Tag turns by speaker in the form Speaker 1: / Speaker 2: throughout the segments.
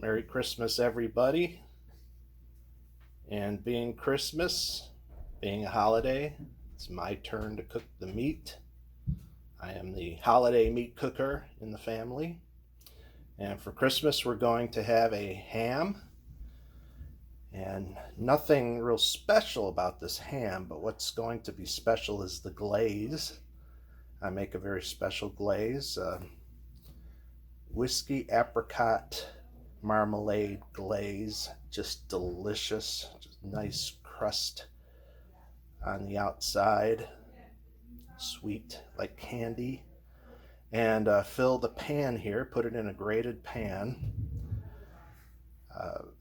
Speaker 1: Merry Christmas, everybody. And being Christmas, being a holiday, it's my turn to cook the meat. I am the holiday meat cooker in the family. And for Christmas, we're going to have a ham. And nothing real special about this ham, but what's going to be special is the glaze. I make a very special glaze, whiskey apricot marmalade glaze, just delicious, just nice crust on the outside, sweet like candy. And fill the pan here, put it in a grated pan,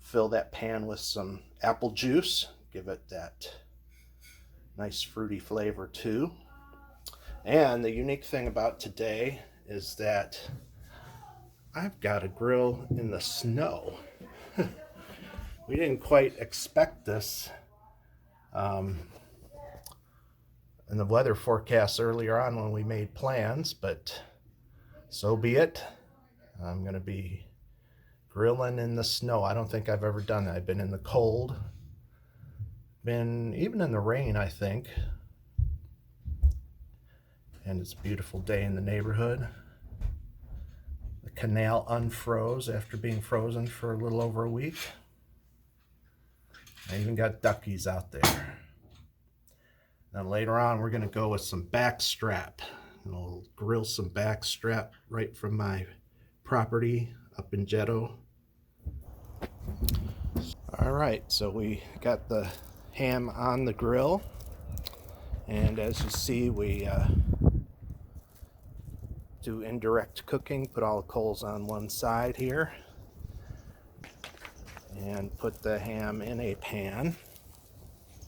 Speaker 1: fill that pan with some apple juice, give it that nice fruity flavor too. And the unique thing about today is that I've got a grill in the snow. We didn't quite expect this in the weather forecast earlier on when we made plans, but so be it. I'm going to be grilling in the snow. I don't think I've ever done that. I've been in the cold, been even in the rain, I think. And it's a beautiful day in the neighborhood. The canal unfroze after being frozen for a little over a week. I even got duckies out there. Then later on, we're going to go with some backstrap. We'll grill some backstrap right from my property up in Jetto. All right, so we got the ham on the grill. And as you see, we do indirect cooking. Put all the coals on one side here. And put the ham in a pan,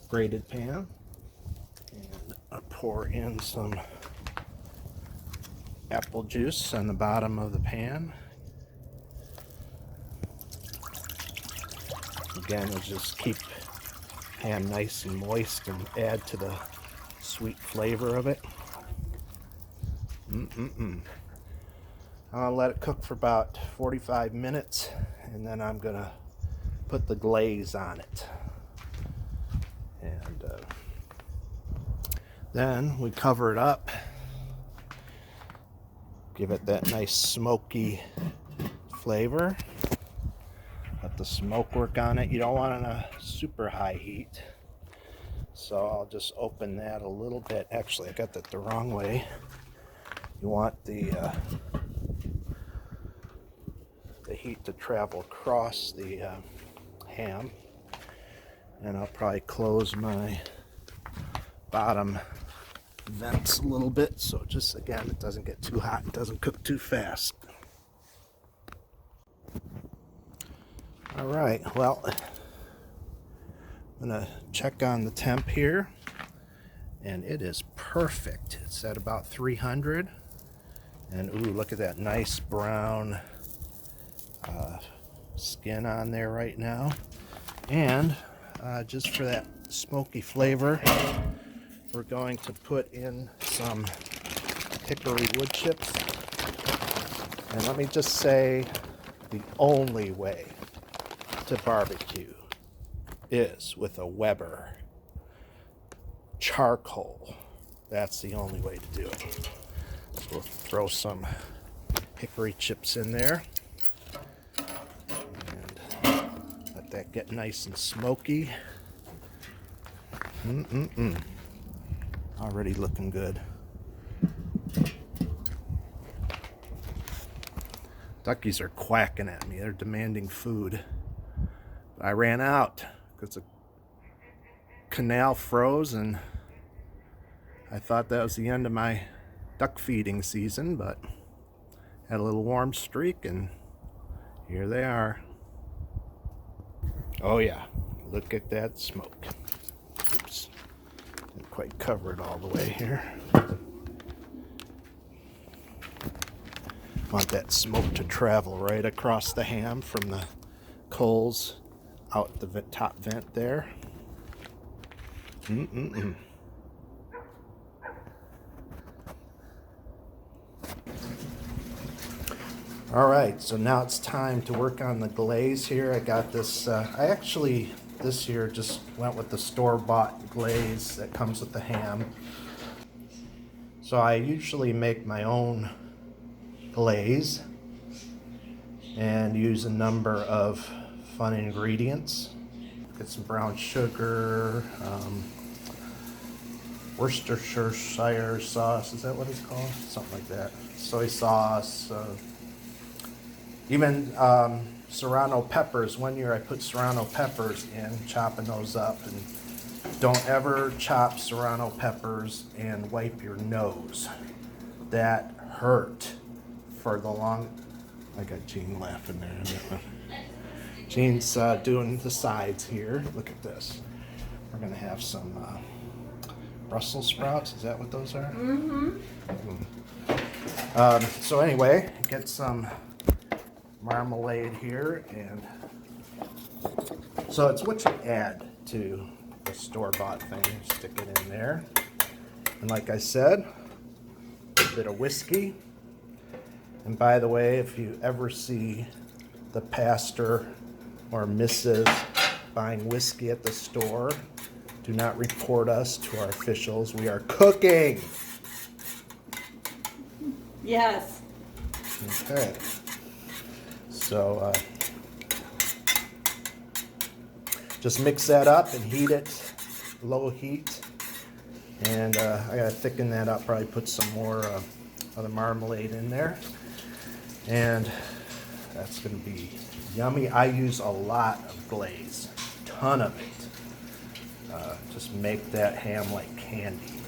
Speaker 1: grated pan. And pour in some apple juice on the bottom of the pan. Again, we'll just keep ham nice and moist and add to the sweet flavor of it. I'll let it cook for about 45 minutes, and then I'm gonna put the glaze on it. And then we cover it up, give it that nice smoky flavor. Let the smoke work on it. You don't want it on a super high heat. So I'll just open that a little bit. Actually, I got that the wrong way. You want the heat to travel across the ham. And I'll probably close my bottom vents a little bit, so just again, it doesn't get too hot, it doesn't cook too fast. All right, well, I'm gonna check on the temp here, and it is perfect. It's at about 300, and ooh, look at that nice brown skin on there right now. And just for that smoky flavor, we're going to put in some hickory wood chips. And let me just say, the only way to barbecue is with a Weber charcoal. That's the only way to do it. So we'll throw some hickory chips in there and let that get nice and smoky. Already looking good. Duckies are quacking at me. They're demanding food. But I ran out because the canal froze, and I thought that was the end of my duck feeding season, but had a little warm streak, and here they are. Oh yeah, look at that smoke. Oops. Didn't quite cover it all the way here. Want that smoke to travel right across the ham from the coals out the top vent there. All right, so now it's time to work on the glaze here. I got this, I actually this year just went with the store-bought glaze that comes with the ham. So I usually make my own glaze and use a number of fun ingredients. Get some brown sugar, Worcestershire sauce, is that what it's called? Something like that. Soy sauce, even serrano peppers. One year I put serrano peppers in, chopping those up. And don't ever chop serrano peppers and wipe your nose. That hurt for the long. I got Jean laughing there. Jean's doing the sides here. Look at this. We're gonna have some Brussels sprouts. Is that what those are? So anyway, get some marmalade here, and so it's what you add to the store-bought thing. Stick it in there, and like I said, a bit of whiskey. And by the way, if you ever see the pastor or Mrs. buying whiskey at the store, do not report us to our officials. We are cooking.
Speaker 2: Yes.
Speaker 1: Okay. So just mix that up and heat it, low heat. And I gotta thicken that up, probably put some more of the marmalade in there. And that's gonna be yummy. I use a lot of glaze, ton of it. Just make that ham like candy.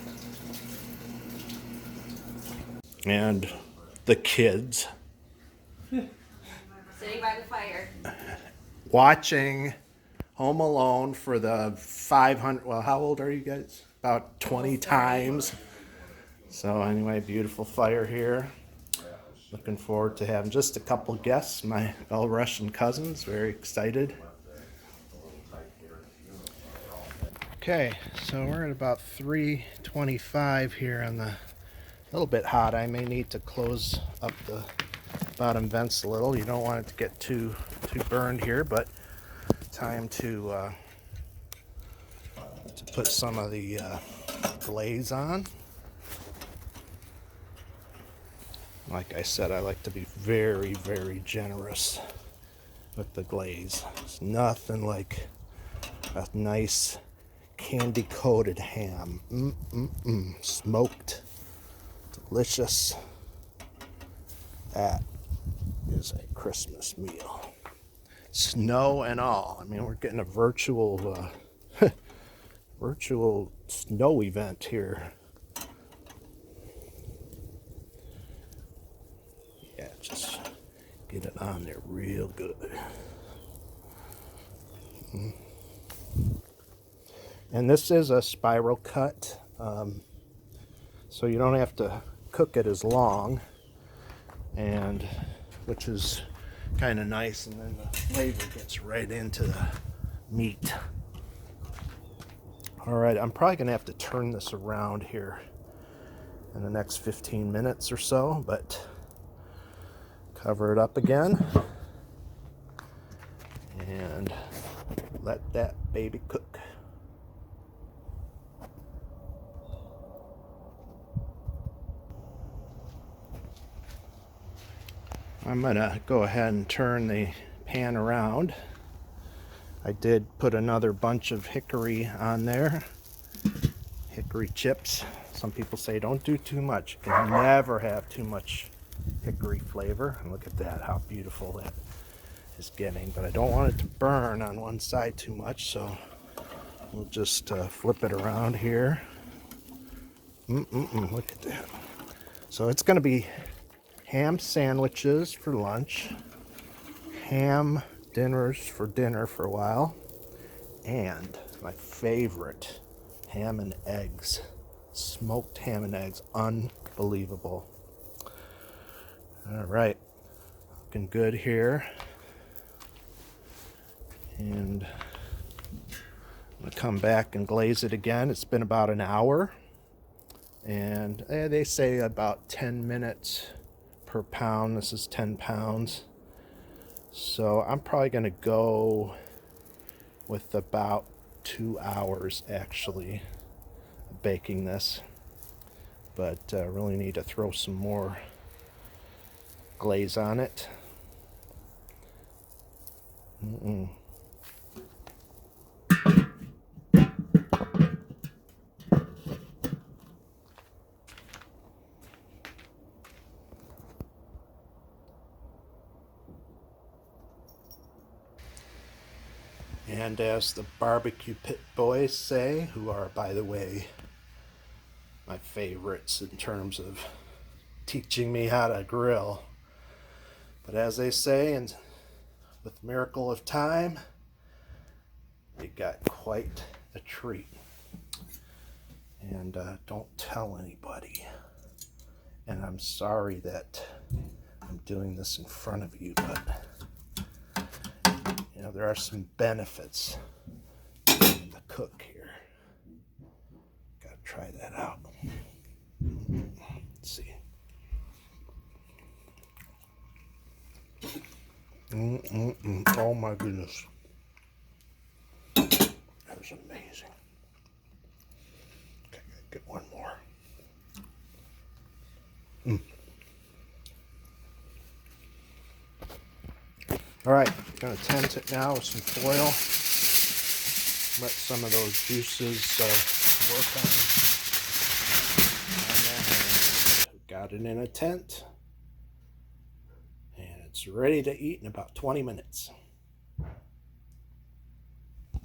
Speaker 1: And the kids
Speaker 2: Sitting by the fire.
Speaker 1: watching Home Alone for the 500, well, how old are you guys? About 20 times. So anyway, beautiful fire here. Looking forward to having just a couple guests, my Belarusian cousins, very excited. Okay, so we're at about 325 here on the, a little bit hot. I may need to close up the bottom vents a little. You don't want it to get too burned here, but time to put some of the glaze on. Like I said, I like to be very, very generous with the glaze. It's nothing like a nice candy coated ham. Smoked, delicious. That is a Christmas meal. Snow and all. I mean, we're getting a virtual virtual snow event here. Yeah, just get it on there real good. And this is a spiral cut, so you don't have to cook it as long, and which is kind of nice, and then the flavor gets right into the meat. All right, I'm probably gonna have to turn this around here in the next 15 minutes or so, but cover it up again and let that baby cook. I'm gonna go ahead and turn the pan around. I did put another bunch of hickory on there, hickory chips. Some people say don't do too much. You can never have too much hickory flavor. And look at that, how beautiful that is getting. But I don't want it to burn on one side too much, so we'll just flip it around here. Look at that. So it's gonna be ham sandwiches for lunch, ham dinners for dinner for a while, and my favorite, ham and eggs. Smoked ham and eggs, unbelievable. All right, looking good here. And I'm gonna come back and glaze it again. It's been about an hour, and they say about 10 minutes per pound. This is 10 pounds. So I'm probably going to go with about 2 hours actually baking this. But really need to throw some more glaze on it. And as the barbecue pit boys say, who are, by the way, my favorites in terms of teaching me how to grill. But as they say, and with the miracle of time, we got quite a treat. And don't tell anybody. And I'm sorry that I'm doing this in front of you, but you know, there are some benefits to being the cook here. Gotta try that out. Let's see. Oh my goodness. That was amazing. Okay, get one more. All right, gonna tent it now with some foil. Let some of those juices work on. Got it in a tent, and it's ready to eat in about 20 minutes.